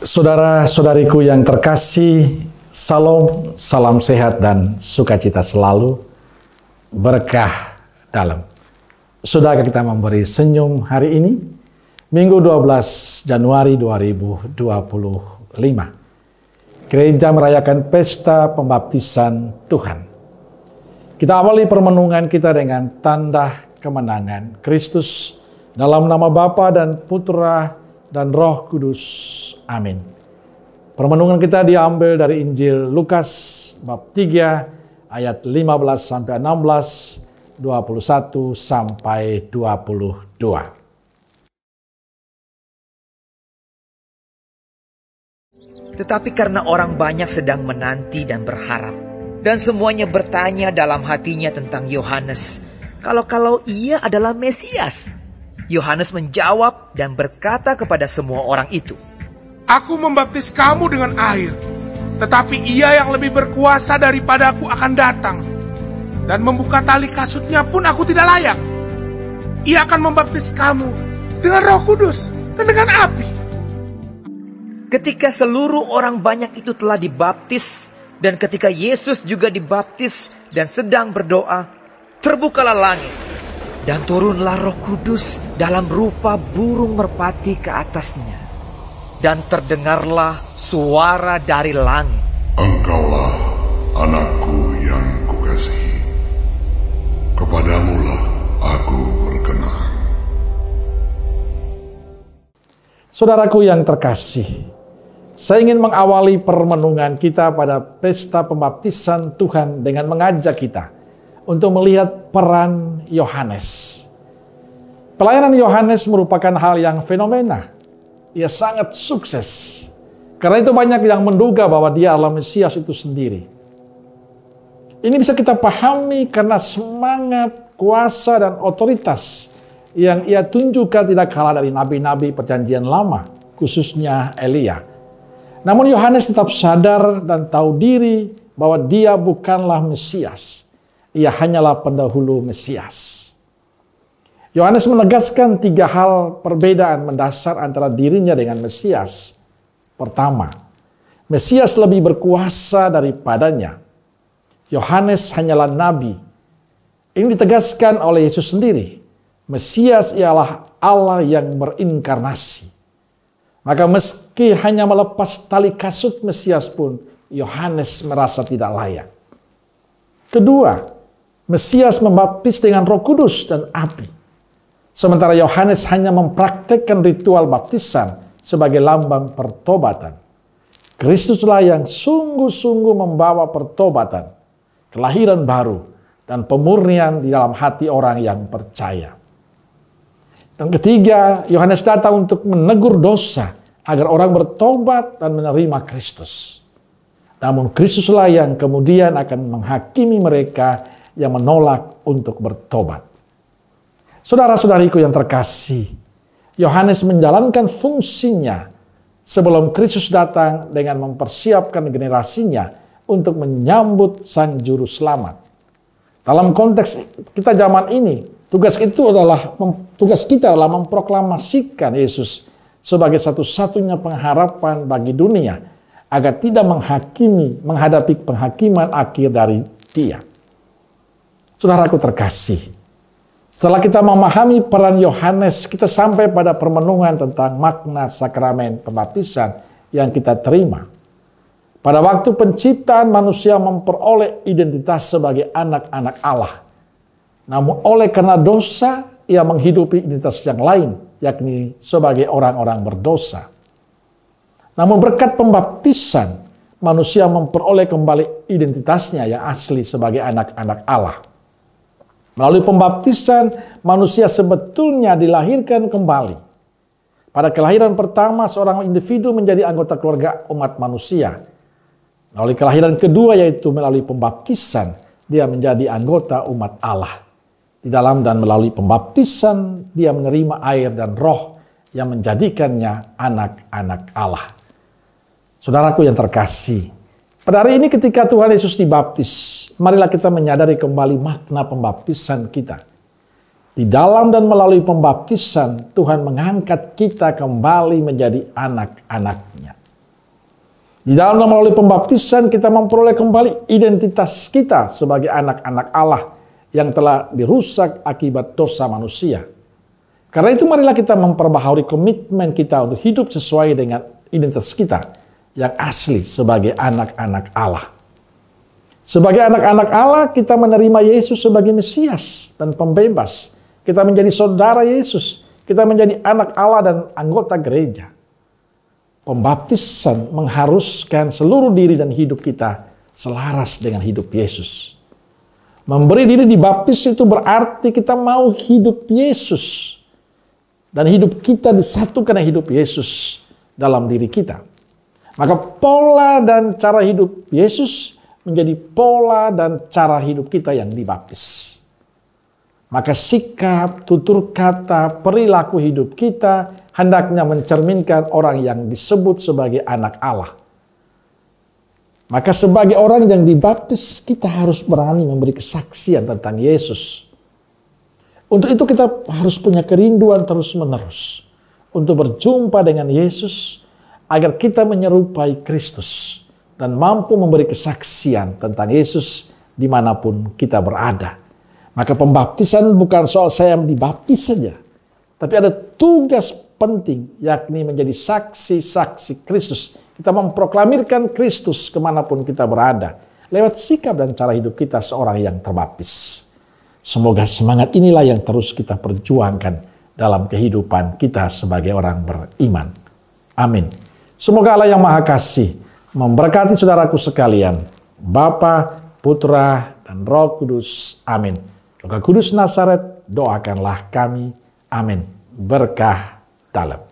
Saudara-saudariku yang terkasih, salam, salam sehat dan sukacita selalu, berkah dalam. Sudahkah kita memberi senyum hari ini? Minggu 12 Januari 2025. Gereja merayakan pesta pembaptisan Tuhan. Kita awali permenungan kita dengan tanda kemenangan Kristus dalam nama Bapa dan Putra dan Roh Kudus. Amin. Permenungan kita diambil dari Injil Lukas bab 3 ayat 15 sampai 16, 21 sampai 22. Tetapi karena orang banyak sedang menanti dan berharap, dan semuanya bertanya dalam hatinya tentang Yohanes, kalau ia adalah Mesias. Yohanes menjawab dan berkata kepada semua orang itu, "Aku membaptis kamu dengan air, tetapi ia yang lebih berkuasa daripadaku akan datang, dan membuka tali kasutnya pun aku tidak layak. Ia akan membaptis kamu dengan Roh Kudus dan dengan api." Ketika seluruh orang banyak itu telah dibaptis, dan ketika Yesus juga dibaptis dan sedang berdoa, terbukalah langit, dan turunlah Roh Kudus dalam rupa burung merpati ke atasnya. Dan terdengarlah suara dari langit, "Engkaulah anakku yang kukasihi, kepadamulah aku berkenan." Saudaraku yang terkasih, saya ingin mengawali permenungan kita pada pesta pembaptisan Tuhan dengan mengajak kita untuk melihat peran Yohanes. Pelayanan Yohanes merupakan hal yang fenomena. Ia sangat sukses. Karena itu banyak yang menduga bahwa dia adalah Mesias itu sendiri. Ini bisa kita pahami karena semangat, kuasa, dan otoritas yang ia tunjukkan tidak kalah dari nabi-nabi perjanjian lama, khususnya Elia. Namun Yohanes tetap sadar dan tahu diri bahwa dia bukanlah Mesias. Ia hanyalah pendahulu Mesias. Yohanes menegaskan 3 hal perbedaan mendasar antara dirinya dengan Mesias. Pertama, Mesias lebih berkuasa daripadanya. Yohanes hanyalah nabi. Ini ditegaskan oleh Yesus sendiri. Mesias ialah Allah yang berinkarnasi. Maka meski hanya melepas tali kasut Mesias pun, Yohanes merasa tidak layak. Kedua, Mesias membaptis dengan Roh Kudus dan api. Sementara Yohanes hanya mempraktekkan ritual baptisan sebagai lambang pertobatan. Kristuslah yang sungguh-sungguh membawa pertobatan, kelahiran baru, dan pemurnian di dalam hati orang yang percaya. Dan ketiga, Yohanes datang untuk menegur dosa agar orang bertobat dan menerima Kristus. Namun Kristuslah yang kemudian akan menghakimi mereka yang menolak untuk bertobat. Saudara-saudariku yang terkasih, Yohanes menjalankan fungsinya sebelum Kristus datang dengan mempersiapkan generasinya untuk menyambut Sang Juru Selamat. Dalam konteks kita zaman ini, tugas kita adalah memproklamasikan Yesus sebagai satu-satunya pengharapan bagi dunia agar tidak menghadapi penghakiman akhir dari Dia. Saudaraku terkasih, setelah kita memahami peran Yohanes, kita sampai pada permenungan tentang makna sakramen pembaptisan yang kita terima. Pada waktu penciptaan, manusia memperoleh identitas sebagai anak-anak Allah. Namun oleh karena dosa, ia menghidupi identitas yang lain, yakni sebagai orang-orang berdosa. Namun berkat pembaptisan, manusia memperoleh kembali identitasnya yang asli sebagai anak-anak Allah. Melalui pembaptisan, manusia sebetulnya dilahirkan kembali. Pada kelahiran pertama, seorang individu menjadi anggota keluarga umat manusia. Melalui kelahiran kedua, yaitu melalui pembaptisan, dia menjadi anggota umat Allah. Di dalam dan melalui pembaptisan, dia menerima air dan roh yang menjadikannya anak-anak Allah. Saudaraku yang terkasih, pada hari ini ketika Tuhan Yesus dibaptis, marilah kita menyadari kembali makna pembaptisan kita. Di dalam dan melalui pembaptisan, Tuhan mengangkat kita kembali menjadi anak-anak-Nya. Di dalam dan melalui pembaptisan kita memperoleh kembali identitas kita sebagai anak-anak Allah yang telah dirusak akibat dosa manusia. Karena itu marilah kita memperbaharui komitmen kita untuk hidup sesuai dengan identitas kita yang asli sebagai anak-anak Allah. Sebagai anak-anak Allah kita menerima Yesus sebagai Mesias dan Pembebas. Kita menjadi saudara Yesus. Kita menjadi anak Allah dan anggota gereja. Pembaptisan mengharuskan seluruh diri dan hidup kita selaras dengan hidup Yesus. Memberi diri dibaptis itu berarti kita mau hidup Yesus. Dan hidup kita disatukan dengan hidup Yesus dalam diri kita. Maka pola dan cara hidup Yesus menjadi pola dan cara hidup kita yang dibaptis. Maka sikap, tutur kata, perilaku hidup kita hendaknya mencerminkan orang yang disebut sebagai anak Allah. Maka sebagai orang yang dibaptis, kita harus berani memberi kesaksian tentang Yesus. Untuk itu kita harus punya kerinduan terus-menerus untuk berjumpa dengan Yesus agar kita menyerupai Kristus dan mampu memberi kesaksian tentang Yesus dimanapun kita berada. Maka pembaptisan bukan soal saya dibaptis saja, tapi ada tugas penting yakni menjadi saksi-saksi Kristus. Kita memproklamirkan Kristus kemanapun kita berada lewat sikap dan cara hidup kita seorang yang terbaptis. Semoga semangat inilah yang terus kita perjuangkan dalam kehidupan kita sebagai orang beriman. Amin. Semoga Allah yang Maha Kasih memberkati saudaraku sekalian, Bapa, Putra, dan Roh Kudus. Amin. Roh Kudus Nazaret, doakanlah kami. Amin. Berkah dalam.